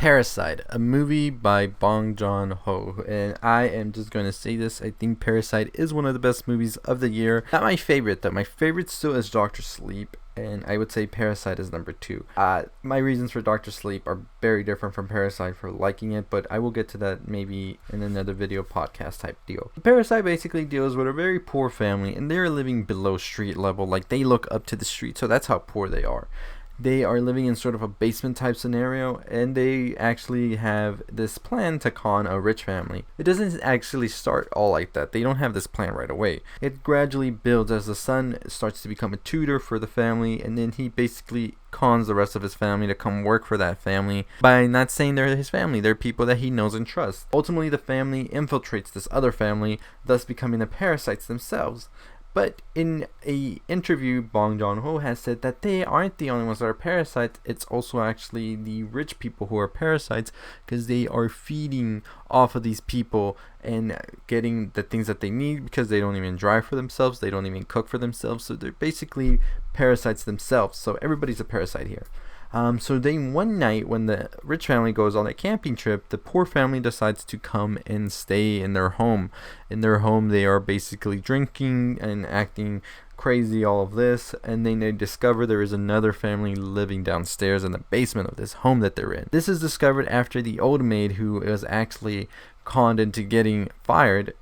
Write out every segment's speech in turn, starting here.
Parasite, a movie by Bong Joon-ho, and I am just going to say this. I think Parasite is one of the best movies of the year. Not my favorite though. My favorite still is Doctor Sleep, and I would say Parasite is number 2. My reasons for Doctor Sleep are very different from Parasite for liking it, but I will get to that maybe in another video podcast type deal. Parasite basically deals with a very poor family, and they're living below street level. Like, they look up to the street, so that's how poor they are. They are living in sort of a basement type scenario, and they actually have this plan to con a rich family. It doesn't actually start all like that. They don't have this plan right away. It gradually builds as the son starts to become a tutor for the family, and then he basically cons the rest of his family to come work for that family by not saying they're his family. They're people that he knows and trusts. Ultimately, the family infiltrates this other family, thus becoming the parasites themselves. But in a interview, Bong Joon-ho has said that they aren't the only ones that are parasites. It's also actually the rich people who are parasites, because they are feeding off of these people and getting the things that they need, because they don't even drive for themselves, they don't even cook for themselves, so they're basically parasites themselves. So everybody's a parasite here. So then one night when the rich family goes on a camping trip, the poor family decides to come and stay in their home. In their home, they are basically drinking and acting crazy, all of this, and then they discover there is another family living downstairs in the basement of this home that they're in. This is discovered after the old maid, who is actually conned into getting fired,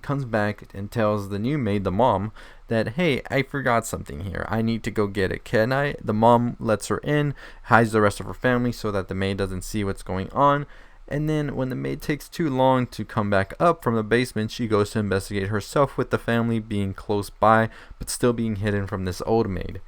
comes back and tells the new maid, the mom, that, hey, I forgot something here. I need to go get it. Can I? The mom lets her in, hides the rest of her family so that the maid doesn't see what's going on. And then when the maid takes too long to come back up from the basement, she goes to investigate herself, with the family being close by but still being hidden from this old maid.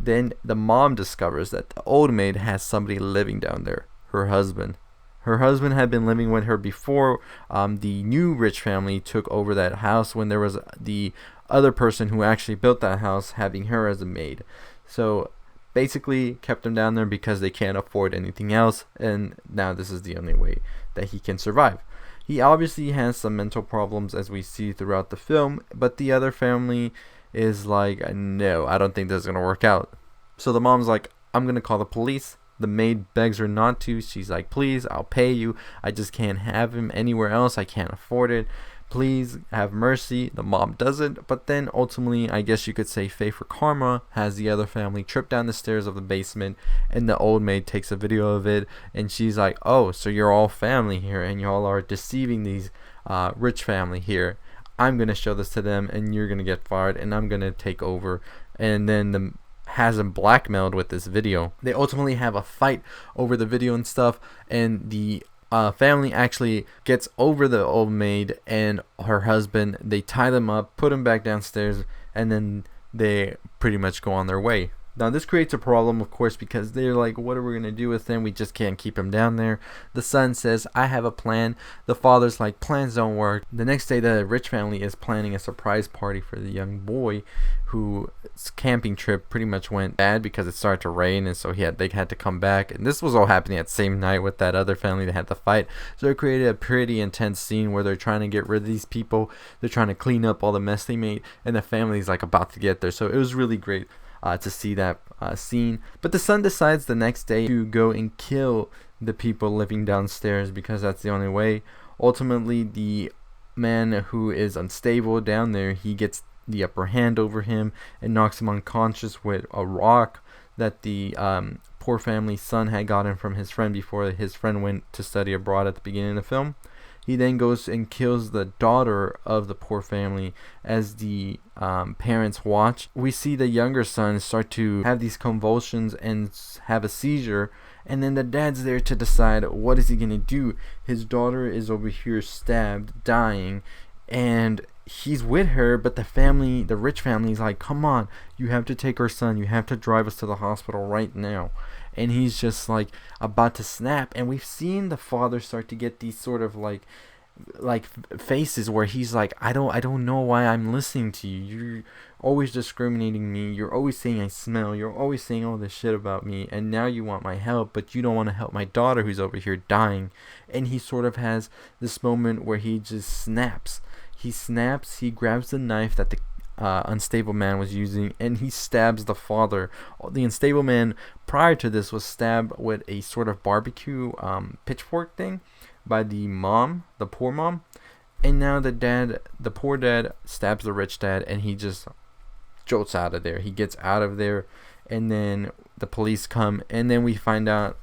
Then the mom discovers that the old maid has somebody living down there, her husband. Her husband had been living with her before the new rich family took over that house, when there was the other person who actually built that house having her as a maid. So basically kept him down there because they can't afford anything else, and now this is the only way that he can survive. He obviously has some mental problems, as we see throughout the film, but the other family is like, no, I don't think this is going to work out. So the mom's like, I'm going to call the police. The maid begs her not to. She's like, please, I'll pay you. I just can't have him anywhere else. I can't afford it. Please have mercy. The mom doesn't. But then ultimately, I guess you could say fate for karma has the other family trip down the stairs of the basement, and the old maid takes a video of it, and she's like, oh, so you're all family here, and y'all are deceiving these rich family here. I'm going to show this to them, and you're going to get fired, and I'm going to take over. And then has him blackmailed with this video. They ultimately have a fight over the video and stuff, and the family actually gets over the old maid and her husband. They tie them up, put them back downstairs, and then they pretty much go on their way. Now this creates a problem, of course, because they're like, what are we going to do with him? We just can't keep him down there. The son says, I have a plan. The father's like, plans don't work. The next day, the rich family is planning a surprise party for the young boy, whose camping trip pretty much went bad because it started to rain, and so they had to come back. And this was all happening at the same night with that other family that had to fight. So it created a pretty intense scene where they're trying to get rid of these people. They're trying to clean up all the mess they made, and the family's like about to get there. So it was really great to see that scene. But the son decides the next day to go and kill the people living downstairs, because that's the only way. Ultimately, the man who is unstable down there, he gets the upper hand over him and knocks him unconscious with a rock that the poor family's son had gotten from his friend before his friend went to study abroad at the beginning of the film. He then goes and kills the daughter of the poor family as the parents watch. We see the younger son start to have these convulsions and have a seizure, and then the dad's there to decide what is he going to do. His daughter is over here stabbed, dying, and he's with her, but the rich family is like, come on, you have to take our son, you have to drive us to the hospital right now. And he's just like about to snap, and we've seen the father start to get these sort of like faces where he's like, I don't know why I'm listening to you. You're always discriminating me. You're always saying I smell. You're always saying all this shit about me, and now you want my help, but you don't want to help my daughter who's over here dying. And he sort of has this moment where he just snaps. He grabs the knife that the unstable man was using, and he stabs the father. The unstable man prior to this was stabbed with a sort of barbecue pitchfork thing by the mom, the poor mom. And now the poor dad stabs the rich dad, and he just jolts out of there. He gets out of there, and then the police come, and then we find out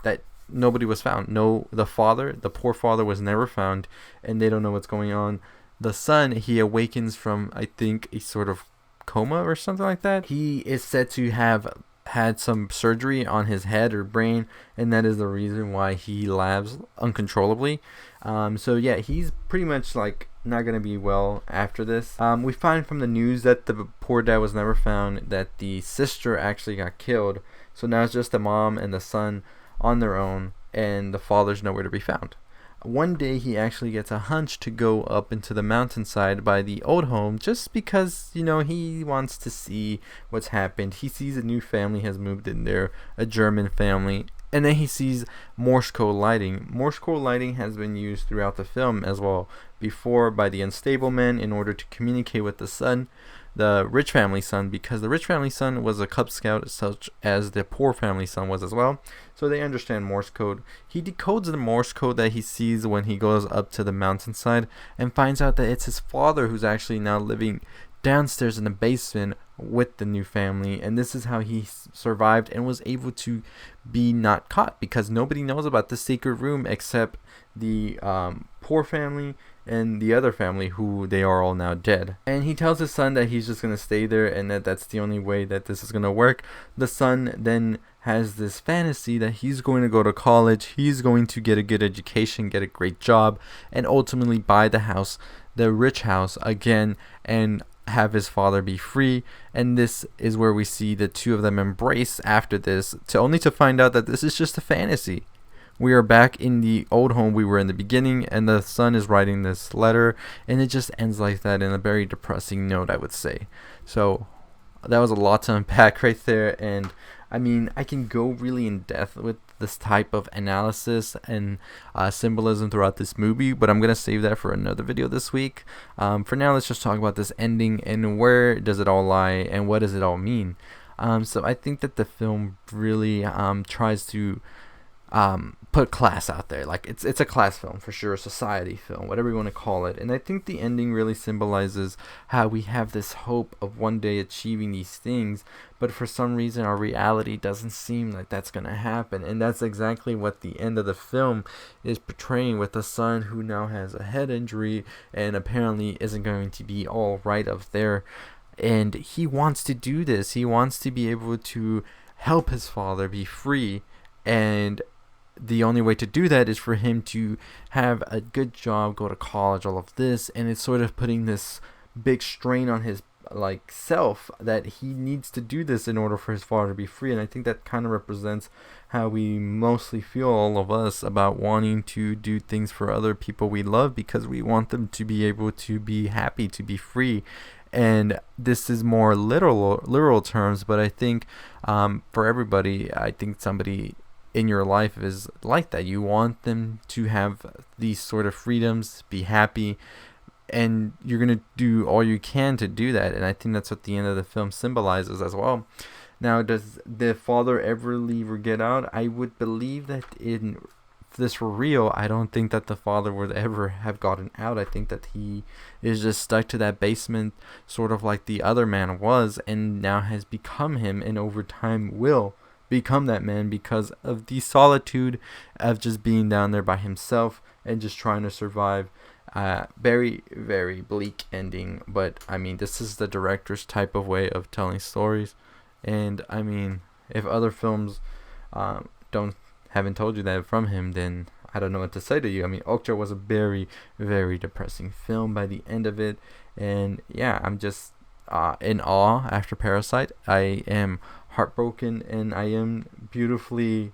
that nobody was found. No, the poor father was never found, and they don't know what's going on. The son, he awakens from, I think, a sort of coma or something like that. He is said to have had some surgery on his head or brain, and that is the reason why he laughs uncontrollably. So yeah, he's pretty much like not gonna be well after this. We find from the news that the poor dad was never found, that the sister actually got killed. So now it's just the mom and the son on their own, and the father's nowhere to be found. One day he actually gets a hunch to go up into the mountainside by the old home, just because, he wants to see what's happened. He sees a new family has moved in there, a German family, and then he sees Morse code lighting. Morse code lighting has been used throughout the film as well, before by the unstable man in order to communicate with the son, the rich family son, because the rich family son was a Cub Scout, such as the poor family son was as well. So they understand Morse code. He decodes the Morse code that he sees when he goes up to the mountainside, and finds out that it's his father who's actually now living downstairs in the basement with the new family. And this is how he survived and was able to be not caught, because nobody knows about the secret room except the poor family and the other family, who they are all now dead. And he tells his son that he's just going to stay there, and that's the only way that this is going to work. The son then has this fantasy that he's going to go to college, he's going to get a good education, get a great job, and ultimately buy the house, the rich house again, and have his father be free. And this is where we see the two of them embrace after this, only to find out that this is just a fantasy. We are back in the old home we were in the beginning, and the son is writing this letter, and it just ends like that in a very depressing note, I would say. So that was a lot to unpack right there, and I mean, I can go really in depth with this type of analysis and symbolism throughout this movie, but I'm going to save that for another video this week. For now, let's just talk about this ending, and where does it all lie, and what does it all mean. So I think that the film really tries to put class out there. Like it's a class film for sure, a society film, whatever you want to call it. And I think the ending really symbolizes how we have this hope of one day achieving these things, but for some reason our reality doesn't seem like that's gonna happen. And that's exactly what the end of the film is portraying, with the son who now has a head injury and apparently isn't going to be all right up there. And he wants to do this. He wants to be able to help his father be free, and the only way to do that is for him to have a good job, go to college, all of this. And it's sort of putting this big strain on his self, that he needs to do this in order for his father to be free. And I think that kind of represents how we mostly feel, all of us, about wanting to do things for other people we love, because we want them to be able to be happy, to be free. And this is more literal terms, but I think for everybody, I think somebody in your life is like that. You want them to have these sort of freedoms, be happy, and you're going to do all you can to do that. And I think that's what the end of the film symbolizes as well. Now, does the father ever leave or get out? I would believe that if this were real, I don't think that the father would ever have gotten out. I think that he is just stuck to that basement, sort of like the other man was, and now has become him, and over time will become that man, because of the solitude of just being down there by himself and just trying to survive. Very, very bleak ending, but I mean, this is the director's type of way of telling stories. And I mean, if other films haven't told you that from him, then I don't know what to say to you. I mean, Okja was a very, very depressing film by the end of it, and yeah, I'm just in awe after Parasite. I am heartbroken, and I am beautifully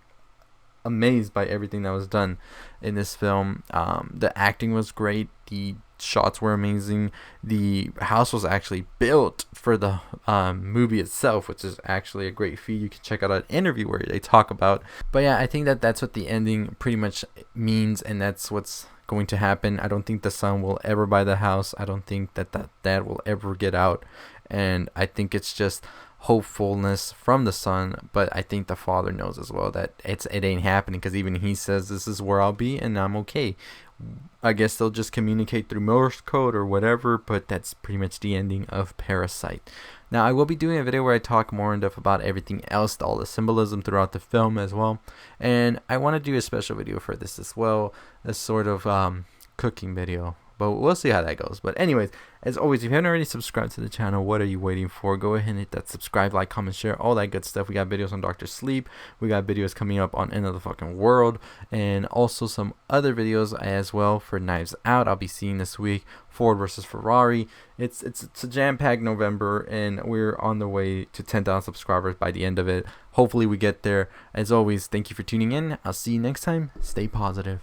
amazed by everything that was done in this film. The acting was great, the shots were amazing. The house was actually built for the movie itself, which is actually a great feat. You can check out an interview where they talk about. But yeah, I think that that's what the ending pretty much means, and that's what's going to happen. I don't think the son will ever buy the house. I don't think that dad will ever get out, and I think it's just hopefulness from the son. But I think the father knows as well that it ain't happening, because even he says this is where I'll be and I'm okay. I guess they'll just communicate through Morse code or whatever, but that's pretty much the ending of Parasite. Now, I will be doing a video where I talk more in depth about everything else, all the symbolism throughout the film as well. And I want to do a special video for this as well, a sort of cooking video. But we'll see how that goes. But anyways, as always, if you haven't already subscribed to the channel, what are you waiting for? Go ahead and hit that subscribe, like, comment, share, all that good stuff. We got videos on Dr. Sleep. We got videos coming up on End of the Fucking World. And also some other videos as well for Knives Out. I'll be seeing this week. Ford versus Ferrari. It's a jam-packed November, and we're on the way to 10,000 subscribers by the end of it. Hopefully we get there. As always, thank you for tuning in. I'll see you next time. Stay positive.